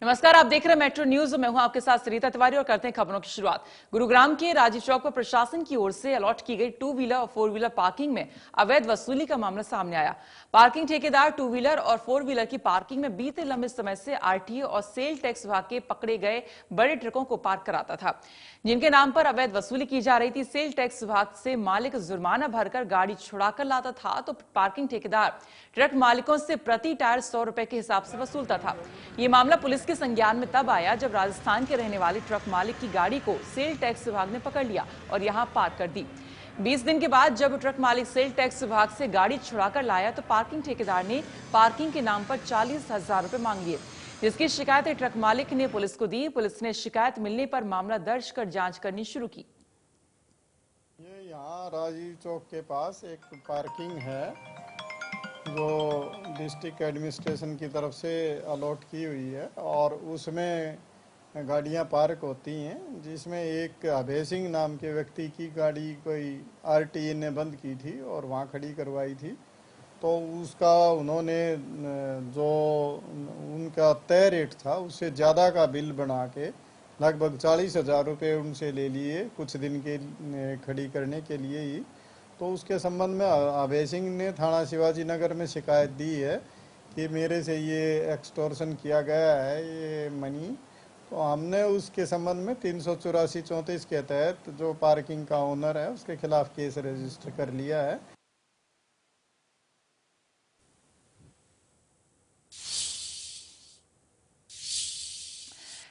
नमस्कार, आप देख रहे हैं मेट्रो न्यूज। मैं हूं आपके साथ सरिता तिवारी और करते हैं खबरों की शुरुआत। गुरुग्राम के राजीव चौक पर प्रशासन की ओर से अलॉट की गई 2 व्हीलर और 4 व्हीलर पार्किंग में अवैध वसूली का मामला सामने आया। पार्किंग ठेकेदार 2 व्हीलर और 4 व्हीलर की पार्किंग में बीते लंबे समय से आरटीओ और सेल टैक्स विभाग के पकड़े गए बड़े ट्रकों को पार्क कराता था, जिनके नाम पर अवैध वसूली की जा रही थी। सेल टैक्स विभाग से मालिक जुर्माना भरकर गाड़ी छुड़ाकर लाता था, तो पार्किंग ठेकेदार ट्रक मालिकों से प्रति टायर 100 रुपए के हिसाब से वसूलता था। ये मामला पुलिस के संज्ञान में तब आया जब राजस्थान के रहने वाले ट्रक मालिक की गाड़ी को सेल टैक्स विभाग ने पकड़ लिया और यहां पार्क कर दी। 20 दिन के बाद जब ट्रक मालिक सेल टैक्स विभाग से गाड़ी छुड़ाकर लाया तो पार्किंग ठेकेदार ने पार्किंग के नाम पर 40,000 रुपए मांग लिए, जिसकी शिकायत ट्रक मालिक ने पुलिस को दी। पुलिस ने शिकायत मिलने पर मामला दर्ज कर जांच करनी शुरू की। ये यहाँ राजीव चौक के पास एक पार्किंग है जो डिस्ट्रिक्ट एडमिनिस्ट्रेशन की तरफ से अलॉट की हुई है और उसमें गाड़ियाँ पार्क होती हैं, जिसमें एक अभय सिंह नाम के व्यक्ति की गाड़ी कोई आरटीए ने बंद की थी और वहाँ खड़ी करवाई थी। तो उसका उन्होंने जो उनका तय रेट था उससे ज़्यादा का बिल बना के लगभग 40,000 रुपये उनसे ले लिए कुछ दिन के खड़ी करने के लिए ही। तो उसके संबंध में अभय सिंह ने थाना शिवाजी नगर में शिकायत दी है कि मेरे से ये एक्सटॉर्शन किया गया है, ये मनी। तो हमने उसके संबंध में 384-34 के तहत जो पार्किंग का ओनर है उसके खिलाफ केस रजिस्टर कर लिया है।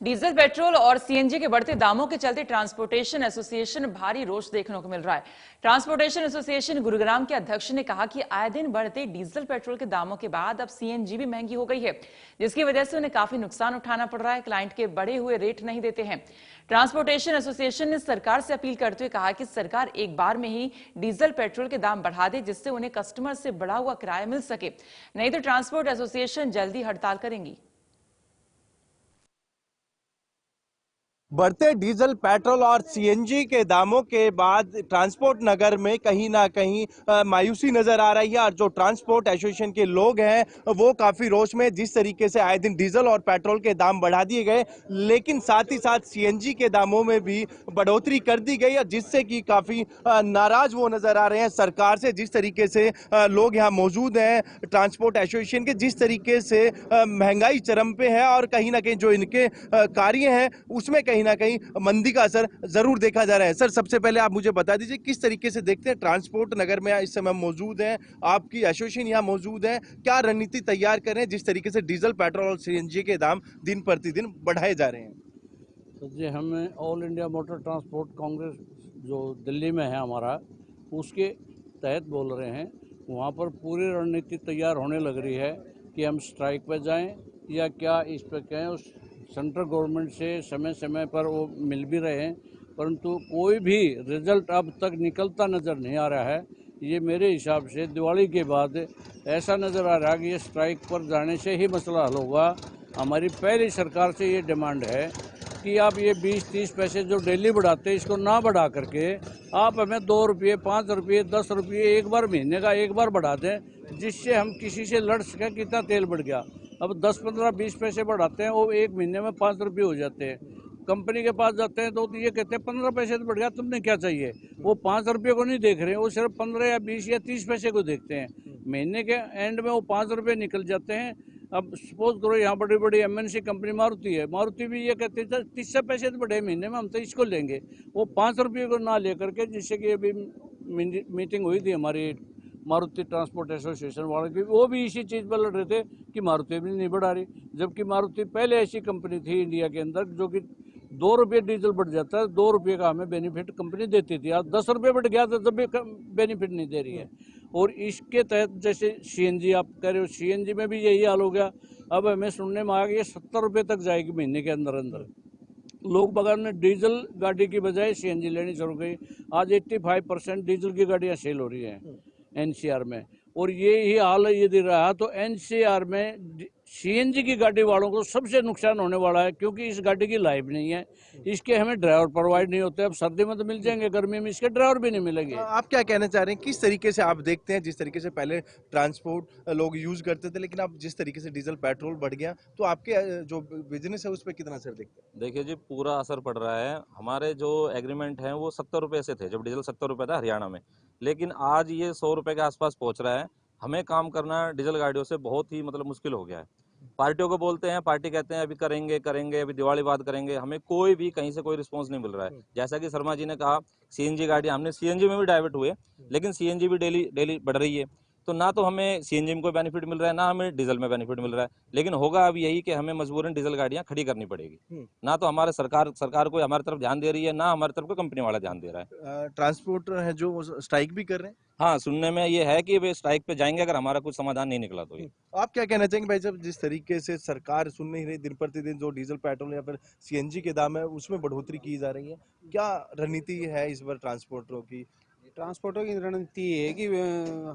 डीजल, पेट्रोल और सीएनजी के बढ़ते दामों के चलते ट्रांसपोर्टेशन एसोसिएशन भारी रोष देखने को मिल रहा है। ट्रांसपोर्टेशन एसोसिएशन गुरुग्राम के अध्यक्ष ने कहा कि आए दिन बढ़ते डीजल पेट्रोल के दामों के बाद अब सीएनजी भी महंगी हो गई है, जिसकी वजह से उन्हें काफी नुकसान उठाना पड़ रहा है। क्लाइंट के बढ़े हुए रेट नहीं देते हैं। ट्रांसपोर्टेशन एसोसिएशन ने सरकार से अपील करते हुए कहा कि सरकार एक बार में ही डीजल पेट्रोल के दाम बढ़ा दे, जिससे उन्हें कस्टमर से बढ़ा हुआ किराया मिल सके, नहीं तो ट्रांसपोर्ट एसोसिएशन जल्दी हड़ताल करेंगी। बढ़ते डीजल, पेट्रोल और सीएनजी के दामों के बाद ट्रांसपोर्ट नगर में कहीं ना कहीं मायूसी नजर आ रही है और जो ट्रांसपोर्ट एसोसिएशन के लोग हैं वो काफी रोष में। जिस तरीके से आए दिन डीजल और पेट्रोल के दाम बढ़ा दिए गए, लेकिन साथ ही साथ सीएनजी के दामों में भी बढ़ोतरी कर दी गई और जिससे कि काफी नाराज वो नजर आ रहे हैं सरकार से। जिस तरीके से लोग यहाँ मौजूद हैं ट्रांसपोर्ट एसोसिएशन के, जिस तरीके से महंगाई चरम पे है और कहीं ना कहीं जो इनके कार्य हैं उसमें कहीं ना कहीं मंदी का असर जरूर देखा जा रहा है। सर, सबसे पहले आप मुझे बता दीजिए किस तरीके से देखते हैं, ट्रांसपोर्ट नगर में इस समय मौजूद हैं, आपकी एसोसिएशन यहाँ मौजूद है, क्या रणनीति तैयार कर रहे हैं जिस तरीके से डीजल, पेट्रोल और सीएनजी के दाम दिन प्रतिदिन बढ़ाए जा रहे हैं? तो जी, हमें all India motor transport Congress जो दिल्ली में है हमारा, उसके तहत बोल रहे हैं। वहाँ पर पूरी रणनीति तैयार होने लग रही है कि हम स्ट्राइक पर जाएं या क्या इस पर कहें। उस सेंट्रल गवर्नमेंट से समय समय पर वो मिल भी रहे हैं, परंतु कोई भी रिजल्ट अब तक निकलता नज़र नहीं आ रहा है। ये मेरे हिसाब से दिवाली के बाद ऐसा नज़र आ रहा है कि ये स्ट्राइक पर जाने से ही मसला हल होगा। हमारी पहली सरकार से ये डिमांड है कि आप ये 20-30 पैसे जो डेली बढ़ाते हैं इसको ना बढ़ा करके आप हमें 2 रुपये, 5 रुपये, 10 रुपये एक बार महीने का एक बार बढ़ा दें, जिससे हम किसी से लड़ सकें। कितना तेल बढ़ गया, अब 10, 15, 20 पैसे बढ़ाते हैं, वो एक महीने में 5 रुपये हो जाते हैं। कंपनी के पास जाते हैं तो ये कहते हैं 15 पैसे तो बढ़ गया, तुमने क्या चाहिए। वो 5 रुपये को नहीं देख रहे, वो सिर्फ 15 या 20 या 30 पैसे को देखते हैं। महीने के एंड में वो 5 रुपये निकल जाते हैं। अब सपोज करो यहाँ बड़ी बड़ी एमएनसी कंपनी मारुति है, मारुति भी ये कहते हैं 30 पैसे तो बढ़े महीने में, हम तो इसको लेंगे। वो 5 रुपये को ना लेकर के, जिससे कि अभी मीटिंग हुई थी हमारी मारुति ट्रांसपोर्ट एसोसिएशन वालों की, वो भी इसी चीज़ पर लड़ रहे थे कि मारुति भी नहीं बढ़ा रही, जबकि मारुति पहले ऐसी कंपनी थी इंडिया के अंदर जो कि 2 रुपये डीजल बढ़ जाता है, 2 रुपये का हमें बेनिफिट कंपनी देती थी। आज 10 रुपये बढ़ गया तो तब भी बेनिफिट नहीं दे रही है। और इसके तहत जैसे सीएनजी आप कह रहे हो, सीएनजी में भी यही हाल हो गया। अब हमें सुनने में आ गया 70 रुपये तक जाएगी महीने के अंदर अंदर। लोग बगैर ने डीजल गाड़ी की बजाय सीएनजी लेनी शुरू गई। आज 85% डीजल की गाड़ियाँ सेल हो रही हैं एनसीआर में। और ये ही हाल यदि रहा तो एनसीआर में सीएनजी की गाड़ी वालों को सबसे नुकसान होने वाला है, क्योंकि इस गाड़ी की लाइफ नहीं है, इसके हमें ड्राइवर प्रोवाइड नहीं होते। अब सर्दी में तो मिल जाएंगे, गर्मी में इसके ड्राइवर भी नहीं मिलेंगे। आप क्या कहना चाह रहे हैं, किस तरीके से आप देखते हैं, जिस तरीके से पहले ट्रांसपोर्ट लोग यूज करते थे, लेकिन अब जिस तरीके से डीजल पेट्रोल बढ़ गया, तो आपके जो बिजनेस है उस पर कितना असर देखते हैं? देखिए जी, पूरा असर पड़ रहा है। हमारे जो एग्रीमेंट हैं वो 70 रुपये से थे, जब डीजल 70 रुपये था हरियाणा में, लेकिन आज ये 100 रुपये के आसपास पहुंच रहा है। हमें काम करना डीजल गाड़ियों से बहुत ही मुश्किल हो गया है। पार्टियों को बोलते हैं, पार्टी कहते हैं अभी करेंगे करेंगे, अभी दिवाली बाद करेंगे, हमें कोई भी कहीं से कोई रिस्पॉन्स नहीं मिल रहा है। जैसा कि शर्मा जी ने कहा, सीएनजी गाड़ी, हमने सीएनजी में भी डाइवर्ट हुए, लेकिन सीएनजी भी डेली डेली बढ़ रही है, तो ना तो हमें सीएनजी में कोई बेनिफिट मिल रहा है, ना हमें डीजल में बेनिफिट मिल रहा है। लेकिन होगा अब यही कि हमें मजबूरन डीजल गाड़ियां खड़ी करनी पड़ेगी। ना तो हमारे सरकार कोई हमारी तरफ ध्यान दे रही है, ना हमारी तरफ कोई कंपनी वाला ध्यान दे रहा है। ट्रांसपोर्टर है जो स्ट्राइक भी कर रहे हैं। हाँ, सुनने में ये है कि वे स्ट्राइक पे जाएंगे अगर हमारा कुछ समाधान नहीं निकला तो। ये आप क्या कहना चाहेंगे भाई साहब, जिस तरीके से सरकार सुन नहीं रही, दिन प्रतिदिन जो डीजल पेट्रोल या फिर सीएनजी के दाम है उसमें बढ़ोतरी की जा रही है, क्या रणनीति है इस बार ट्रांसपोर्टरों की? ट्रांसपोर्टर की रणनीति ये है कि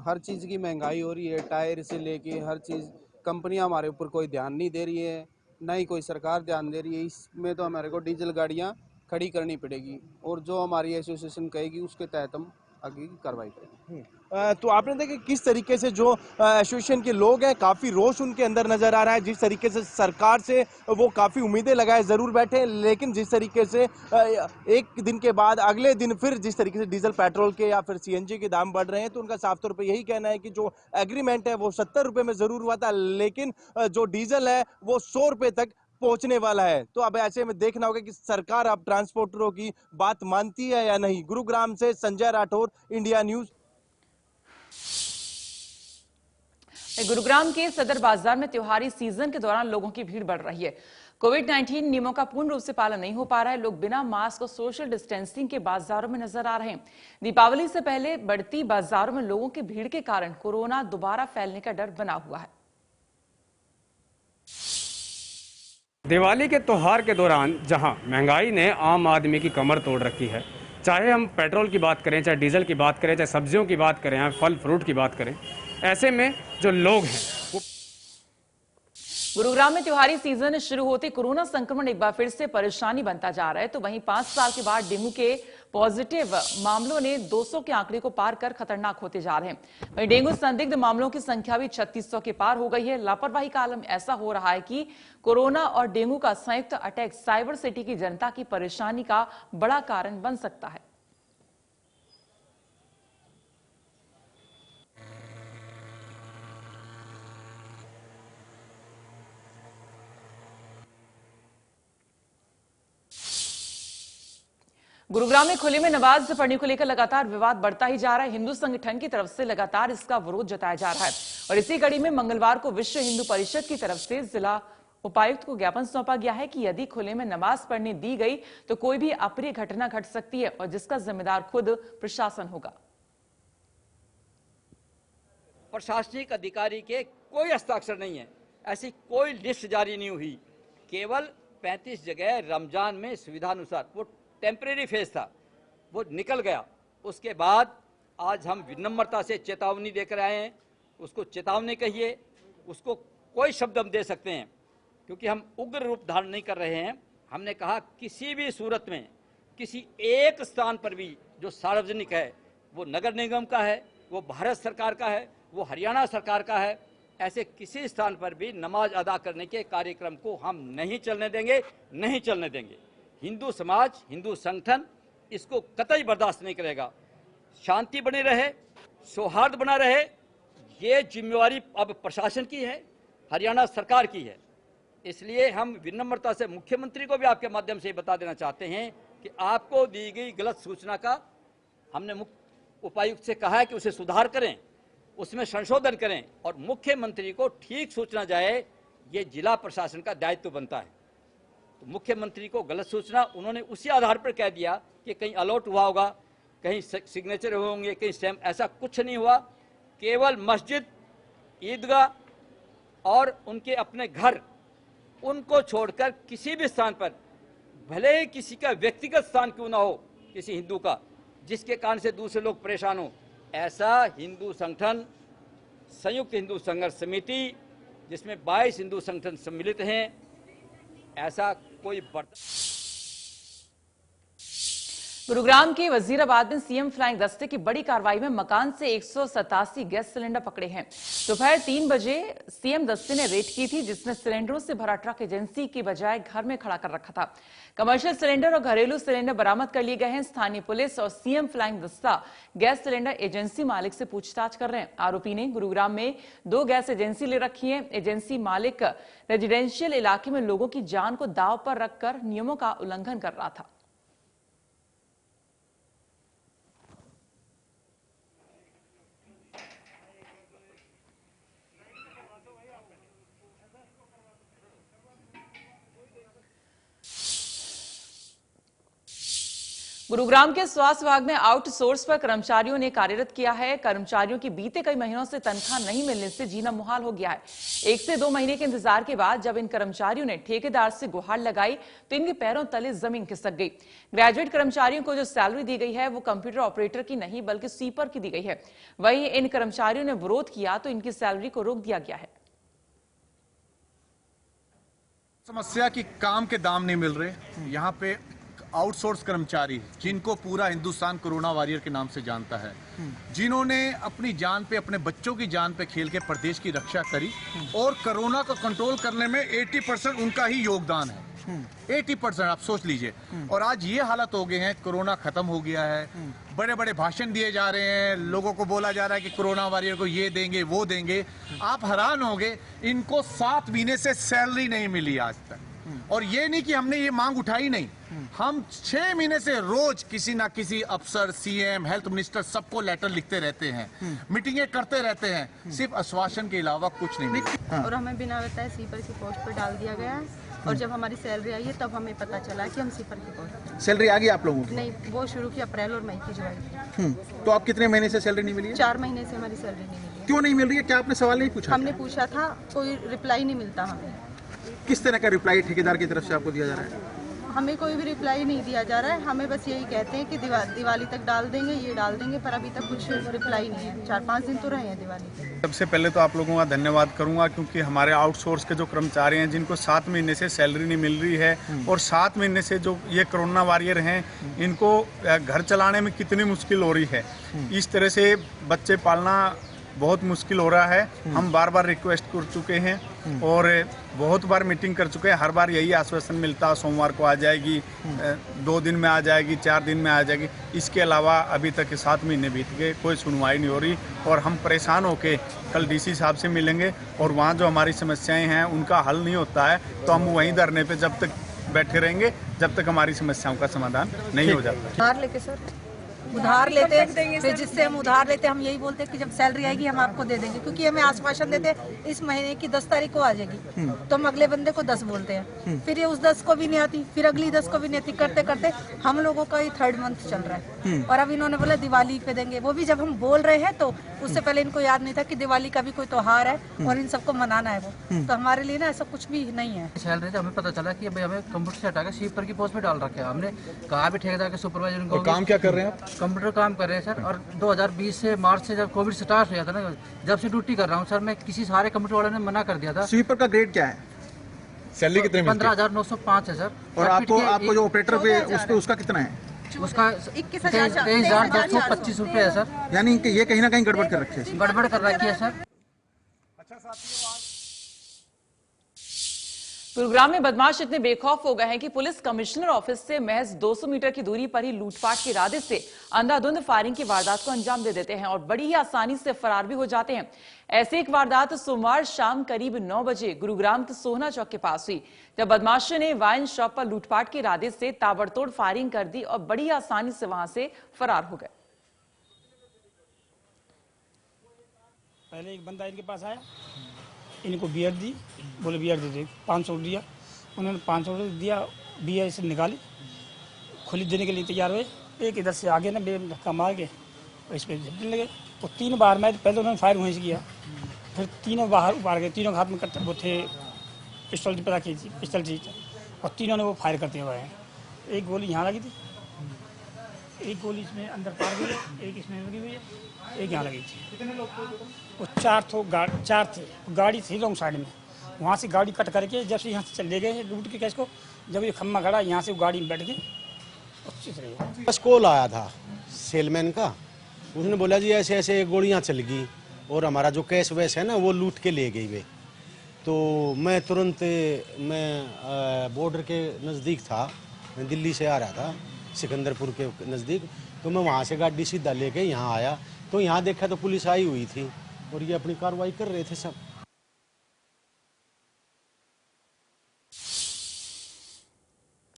हर चीज़ की महंगाई हो रही है, टायर से लेके हर चीज़। कंपनियां हमारे ऊपर कोई ध्यान नहीं दे रही है, ना ही कोई सरकार ध्यान दे रही है। इसमें तो हमारे को डीजल गाड़ियां खड़ी करनी पड़ेगी, और जो हमारी एसोसिएशन कहेगी उसके तहत हम आगे की कार्रवाई करेंगे। तो आपने देखा किस तरीके से जो एसोसिएशन के लोग हैं, काफी रोष उनके अंदर नजर आ रहा है। जिस तरीके से सरकार से वो काफी उम्मीदें लगाए जरूर बैठे, लेकिन जिस तरीके से एक दिन के बाद अगले दिन फिर जिस तरीके से डीजल पेट्रोल के या फिर सीएनजी के दाम बढ़ रहे हैं, तो उनका साफ तौर पर यही कहना है कि जो एग्रीमेंट है वो 70 रुपए में जरूर हुआ था, लेकिन जो डीजल है वो 100 रुपए तक पहुंचने वाला है। तो अब ऐसे में देखना होगा कि सरकार अब ट्रांसपोर्टरों की बात मानती है या नहीं। गुरुग्राम से संजय राठौर, इंडिया न्यूज। गुरुग्राम के सदर बाजार में त्योहारी सीजन के दौरान लोगों की भीड़ बढ़ रही है। कोविड-19 नियमों का पूर्ण रूप से पालन नहीं हो पा रहा है। लोग बिना मास्क और सोशल डिस्टेंसिंग के बाजारों में नजर आ रहे हैं। दीपावली से पहले बढ़ती बाजारों में लोगों की भीड़ के कारण कोरोना दोबारा फैलने का डर बना हुआ है। दिवाली के त्योहार के दौरान जहां महंगाई ने आम आदमी की कमर तोड़ रखी है, चाहे हम पेट्रोल की बात करें, चाहे डीजल की बात करें, चाहे सब्जियों की बात करें, फल फ्रूट की बात करें, ऐसे में जो लोग हैं वो गुरुग्राम में त्योहारी सीजन शुरू होते कोरोना संक्रमण एक बार फिर से परेशानी बनता जा रहा है। तो वहीं 5 साल के बाद डेंगू के पॉजिटिव मामलों ने 200 के आंकड़े को पार कर खतरनाक होते जा रहे हैं। वहीं डेंगू संदिग्ध मामलों की संख्या भी 3600 के पार हो गई है। लापरवाही का आलम ऐसा हो रहा है कि कोरोना और डेंगू का संयुक्त अटैक साइबर सिटी की जनता की परेशानी का बड़ा कारण बन सकता है। गुरुग्राम में खुले में नमाज पढ़ने को लेकर लगातार विवाद बढ़ता ही जा रहा है। हिंदू संगठन की तरफ से लगातार इसका विरोध जताया जा रहा है और इसी कड़ी में मंगलवार को विश्व हिंदू परिषद की तरफ से जिला उपायुक्त को ज्ञापन सौंपा गया है कि यदि खुले में नमाज पढ़ने दी गई तो कोई भी अप्रिय घटना घट सकती है और जिसका जिम्मेदार खुद प्रशासन होगा। प्रशासनिक अधिकारी के कोई हस्ताक्षर नहीं है, ऐसी कोई लिस्ट जारी नहीं हुई। केवल 35 जगह रमजान में सुविधानुसार, वो टेम्परेरी फेज था, वो निकल गया। उसके बाद आज हम विनम्रता से चेतावनी देकर आए हैं। उसको चेतावनी कहिए, उसको कोई शब्द हम दे सकते हैं, क्योंकि हम उग्र रूप धारण नहीं कर रहे हैं। हमने कहा किसी भी सूरत में किसी एक स्थान पर भी जो सार्वजनिक है, वो नगर निगम का है, वो भारत सरकार का है, वो हरियाणा सरकार का है, ऐसे किसी स्थान पर भी नमाज अदा करने के कार्यक्रम को हम नहीं चलने देंगे, नहीं चलने देंगे। हिंदू समाज, हिंदू संगठन इसको कतई बर्दाश्त नहीं करेगा। शांति बनी रहे, सौहार्द बना रहे, ये जिम्मेवारी अब प्रशासन की है, हरियाणा सरकार की है। इसलिए हम विनम्रता से मुख्यमंत्री को भी आपके माध्यम से बता देना चाहते हैं कि आपको दी गई गलत सूचना का हमने उपायुक्त से कहा है कि उसे सुधार करें, उसमें संशोधन करें और मुख्यमंत्री को ठीक सूचना जाए, ये जिला प्रशासन का दायित्व बनता है। तो मुख्यमंत्री को गलत सूचना उन्होंने उसी आधार पर कह दिया कि कहीं अलॉट हुआ होगा, कहीं सिग्नेचर हुए होंगे, कहीं स्टैम्प, ऐसा कुछ नहीं हुआ। केवल मस्जिद, ईदगाह और उनके अपने घर, उनको छोड़कर किसी भी स्थान पर, भले ही किसी का व्यक्तिगत स्थान क्यों ना हो, किसी हिंदू का, जिसके कारण से दूसरे लोग परेशान हो, ऐसा हिंदू संगठन संयुक्त हिंदू संघर्ष समिति, जिसमें 22 हिंदू संगठन सम्मिलित हैं, ऐसा कोई गुरुग्राम के वजीराबाद में सीएम फ्लाइंग दस्ते की बड़ी कार्रवाई में मकान से 187 गैस सिलेंडर पकड़े हैं। दोपहर 3 बजे सीएम दस्ते ने रेड की थी, जिसने सिलेंडरों से भरा ट्रक एजेंसी की बजाय घर में खड़ा कर रखा था। कमर्शियल सिलेंडर और घरेलू सिलेंडर बरामद कर लिए गए हैं। स्थानीय पुलिस और सीएम फ्लाइंग दस्ता गैस सिलेंडर एजेंसी मालिक से पूछताछ कर रहे हैं। आरोपी ने गुरुग्राम में 2 गैस एजेंसी ले रखी है। एजेंसी मालिक रेजिडेंशियल इलाके में लोगों की जान को दांव पर रखकर नियमों का उल्लंघन कर रहा था। गुरुग्राम के स्वास्थ्य विभाग में आउटसोर्स पर कर्मचारियों ने कार्यरत किया है। कर्मचारियों की बीते कई महीनों से तनख्वाह नहीं मिलने से जीना मुहाल हो गया है। 1 से 2 महीने के इंतजार के बाद जब इन कर्मचारियों ने ठेकेदार से गुहार लगाई तो इनके पैरों तले जमीन खिसक गई। ग्रेजुएट कर्मचारियों को जो सैलरी दी गई है वो कंप्यूटर ऑपरेटर की नहीं बल्कि स्वीपर की दी गई है। वहीं इन कर्मचारियों ने विरोध किया तो इनकी सैलरी को रोक दिया गया है। समस्या कि काम के दाम नहीं मिल रहे। यहाँ पे आउटसोर्स कर्मचारी जिनको पूरा हिंदुस्तान कोरोना वॉरियर के नाम से जानता है, जिन्होंने अपनी जान पे, अपने बच्चों की जान पे खेल के प्रदेश की रक्षा करी और कोरोना को कंट्रोल करने में 80% उनका ही योगदान है। 80% आप सोच लीजिए। और आज ये हालत हो गए हैं, कोरोना खत्म हो गया है, बड़े बड़े भाषण दिए जा रहे हैं, लोगों को बोला जा रहा है कि कोरोना वॉरियर को ये देंगे वो देंगे। आप हैरान होंगे, इनको 7 महीने से सैलरी नहीं मिली आज तक। और ये नहीं कि हमने ये मांग उठाई नहीं, हम 6 महीने से रोज किसी ना किसी अफसर, सीएम, हेल्थ मिनिस्टर सबको लेटर लिखते रहते हैं, मीटिंगें करते रहते हैं, सिर्फ आश्वासन के अलावा कुछ नहीं मिला। और हमें बिना बताए स्वीपर की पोस्ट पर डाल दिया गया है। और जब हमारी सैलरी आई है तब हमें पता चला कि हम स्वीपर की पोस्ट। सैलरी आ गई आप लोगों की? नहीं, वो शुरू की अप्रैल और मई की जो आई। तो आप कितने महीने से सैलरी नहीं मिली है? 4 महीने से हमारी सैलरी नहीं मिली। क्यों नहीं मिल रही है? क्या आपने सवाल नहीं पूछा? हमने पूछा था, कोई रिप्लाई नहीं मिलता हमें। किस तरह का रिप्लाई ठेकेदार की तरफ से आपको दिया जा रहा है? हमें कोई भी रिप्लाई नहीं दिया जा रहा है। हमें बस यही कहते हैं कि दिवाली तक डाल देंगे, ये डाल देंगे, पर अभी तक कुछ रिप्लाई नहीं है। 4-5 दिन तो रहे हैं दिवाली। सबसे पहले तो आप लोगों का धन्यवाद करूंगा, क्योंकि हमारे आउटसोर्स के जो कर्मचारी हैं जिनको 7 महीने से सैलरी नहीं मिल रही है और 7 महीने से जो ये कोरोना वॉरियर हैं, इनको घर चलाने में कितनी मुश्किल हो रही है। इस तरह से बच्चे पालना बहुत मुश्किल हो रहा है। हम बार बार रिक्वेस्ट कर चुके हैं और बहुत बार मीटिंग कर चुके हैं। हर बार यही आश्वासन मिलता है, सोमवार को आ जाएगी, 2 दिन में आ जाएगी, 4 दिन में आ जाएगी। इसके अलावा अभी तक 7 महीने बीत गए, कोई सुनवाई नहीं हो रही। और हम परेशान होकर कल डीसी साहब से मिलेंगे और वहाँ जो हमारी समस्याएं हैं उनका हल नहीं होता है तो हम वहीं धरने पे जब तक बैठे रहेंगे जब तक हमारी समस्याओं का समाधान नहीं हो जाता। लेके सर उधार लेते हैं, फिर जिससे हम उधार लेते हैं हम यही बोलते हैं कि जब सैलरी आएगी हम आपको दे देंगे, क्योंकि हमें आश्वासन देते हैं इस महीने की 10 तारीख को आ जाएगी, तो हम अगले बंदे को 10 बोलते हैं, फिर ये उस 10 को भी नहीं आती, फिर अगली 10 को भी नहीं आती। करते करते हम लोगों का ये 3rd मंथ चल रहा है। और अब इन्होंने बोला दिवाली पे देंगे, वो भी जब हम बोल रहे हैं तो उससे पहले इनको याद नहीं था कि दिवाली का भी कोई त्योहार है और इन सबको मनाना है। वो तो हमारे लिए ना ऐसा कुछ भी नहीं है। सैलरी से हमें पता चला कि भाई हमें कंप्यूटर से हटाकर स्वीपर की पोस्ट पे डाल रखे हैं। हमने कहा भी ठेकेदार के सुपरवाइजर को, काम क्या कर रहे हैं आप? कंप्यूटर काम कर रहे हैं सर। और 2020 से मार्च से जब कोविड स्टार्ट हो गया था ना, जब से ड्यूटी कर रहा हूँ सर, मैं किसी सारे कंप्यूटर वाले ने मना कर दिया था। स्वीपर का ग्रेड क्या है? सैलरी कितने मिलती है? 15,905 है सर। और आपको जो ऑपरेटर पे उसका कितना है? उसका 23,225 रुपये है सर। यानी कि ये कहीं ना कहीं गड़बड़ कर रखी है। गड़बड़ कर रखी है सर। गुरुग्राम में बदमाश इतने बेखौफ हो गए हैं कि पुलिस कमिश्नर ऑफिस से महज 200 मीटर की दूरी पर ही लूटपाट के इरादे से अंधाधुंध फायरिंग की वारदात को अंजाम दे देते हैं और बड़ी ही आसानी से फरार भी हो जाते हैं। ऐसी एक वारदात सोमवार शाम करीब 9 बजे गुरुग्राम के सोहना चौक के पास हुई, जब बदमाशों ने वाइन शॉप पर लूटपाट के इरादे से ताबड़तोड़ फायरिंग कर दी और बड़ी आसानी से वहां से फरार हो गए। पहले एक बंदा इनके पास आया, इनको बियर दी, बोले बियर दे दे, 500 दिया। उन्होंने 500 दिया, बियर से निकाली, खुली देने के लिए तैयार हुए। एक इधर से आगे ना धक्का मार के इस पर झपटने लगे। तो 3 बार में पहले उन्होंने फायर वहीं से किया, फिर तीनों बाहर उबार गए। तीनों हाथ में करते वो थे, पिस्टल पता की थी, पिस्टल थी, और तीनों ने वो फायर करते हुए हैं। एक गोली यहाँ लगी थी, एक गोली इसमें अंदर पार गई है, एक इसमें लगी हुई है, एक यहाँ लगी थी। कितने लोग थे? वो चार थे। गाड़ी थी लॉन्ग साइड में, वहाँ से गाड़ी कट करके जब से यहाँ से चले गए लूट के कैश को, जब ये खम्मा खड़ा यहाँ से वो गाड़ी में बैठ गए। बस कॉल आया था सेलमैन का, उसने बोला जी ऐसे ऐसे गोलियाँ चल गई और हमारा जो कैश वैश है ना वो लूट के ले गई वे। तो मैं तुरंत बॉर्डर के नज़दीक था, मैं दिल्ली से आ रहा था सिकंदरपुर के नज़दीक, तो मैं वहाँ से गाड़ी सीधा लेके यहाँ आया, तो यहाँ देखा तो पुलिस आई हुई थी और ये अपनी कार्रवाई कर रहे थे सब।